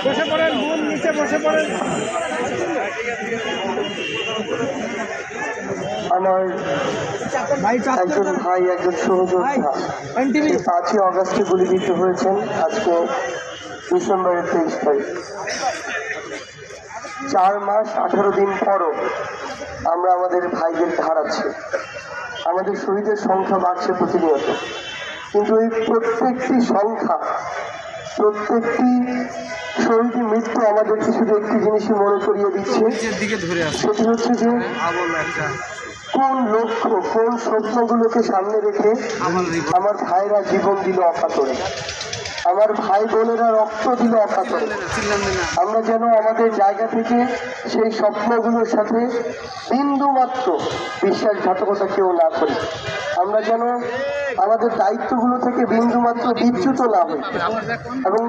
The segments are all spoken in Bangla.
বসে পড়েন, বোন নিচে বসে পড়েন। আমার একজন ভাই, একজন সহযোদ্ধা 5ই অগাস্টে গুলিবিদ্ধ হয়েছেন। আজকে ডিসেম্বরের 23 তারিখ। 4 মাস 18 দিন পরও আমরা আমাদের ভাইদেরকে হারাচ্ছি। আমাদের শহীদের সংখ্যা বাড়ছে প্রতিনিয়ত, কিন্তু এই প্রত্যেকটি সংখ্যা, প্রত্যেকটি শহীদ মৃত্যু আমাদেরকে শুধু একটি জিনিসই মনে করিয়ে দিচ্ছে, সেটি হচ্ছে যে কোন লক্ষ্য, কোন স্বপ্নগুলোকে সামনে রেখে আমার ভাইরা জীবন দিল অকাতরে, আমার ভাই বোনেরা রক্ত দিল অকাতরে। আমরা যেন আমাদের জায়গা থেকে সেই স্বপ্নগুলোর সাথে বিন্দু মাত্র বিশ্বাসঘাতকতা কেউ না করি। আমরা যেন আমাদের দায়িত্বগুলো থেকে বিন্দু মাত্র বিচ্যুত না হই। এবং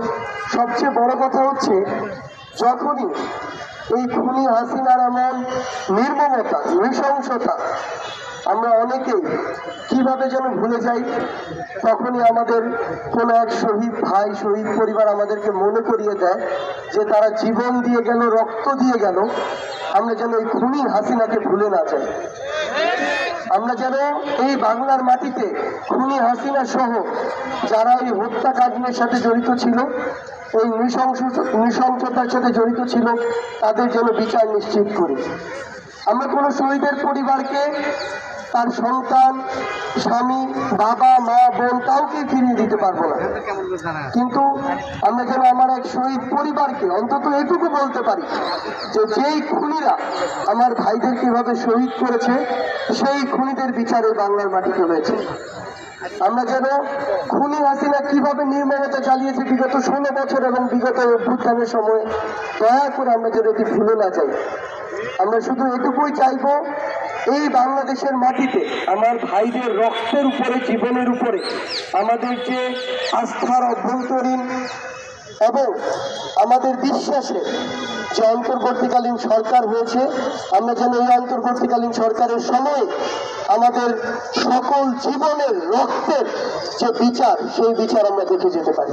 সবচেয়ে বড় কথা হচ্ছে, যখনই এই খুনি হাসিনার এমন নির্মমতা, নৃশংসতা আমরা অনেকেই কিভাবে যেন ভুলে যাই, তখনই আমাদের কোনো এক শহীদ ভাই, শহীদ পরিবার আমাদেরকে মনে করিয়ে দেয় যে তারা জীবন দিয়ে গেল, রক্ত দিয়ে গেল। আমরা যেন এই খুনি হাসিনাকে ভুলে না যাই। আমরা যেন এই বাংলার মাটিতে খুনি হাসিনা সহ যারা এই হত্যাকাণ্ডের সাথে জড়িত ছিল, এই নৃশংসতার সাথে জড়িত ছিল, তাদের যেন বিচার নিশ্চিত করি। আমরা কোনো শহীদের পরিবারকে তার সন্তান, স্বামী, বাবা, মা, বোন কাউকে ফিরিয়ে দিতে পারবো না, কিন্তু আমরা যেন আমার এক শহীদ পরিবারকে অন্তত এটুকু বলতে পারি যে যেই খুনিরা আমার ভাইদেরকে এভাবে শহীদ করেছে, সেই খুনিদের বিচারে বাংলার মাটিতে হয়েছে। আমরা যেন খুনি হাসিনা কিভাবে নির্মমতা চালিয়েছে বিগত 16 বছর এবং বিগত অভ্যুত্থানের সময়, দয়া করে আমরা যেন এটি ভুলে না যাই। আমরা শুধু এটুকুই চাইব, এই বাংলাদেশের মাটিতে আমার ভাইদের রক্তের উপরে, জীবনের উপরে আমাদের যে আস্থার অভ্যন্তরীণ এবং আমাদের বিশ্বাসে যে অন্তর্বর্তীকালীন সরকার হয়েছে, আমরা যেন এই অন্তর্বর্তীকালীন সরকারের সময় আমাদের সকল জীবনের রক্তের যে বিচার, সেই বিচার আমরা দেখে যেতে পারি।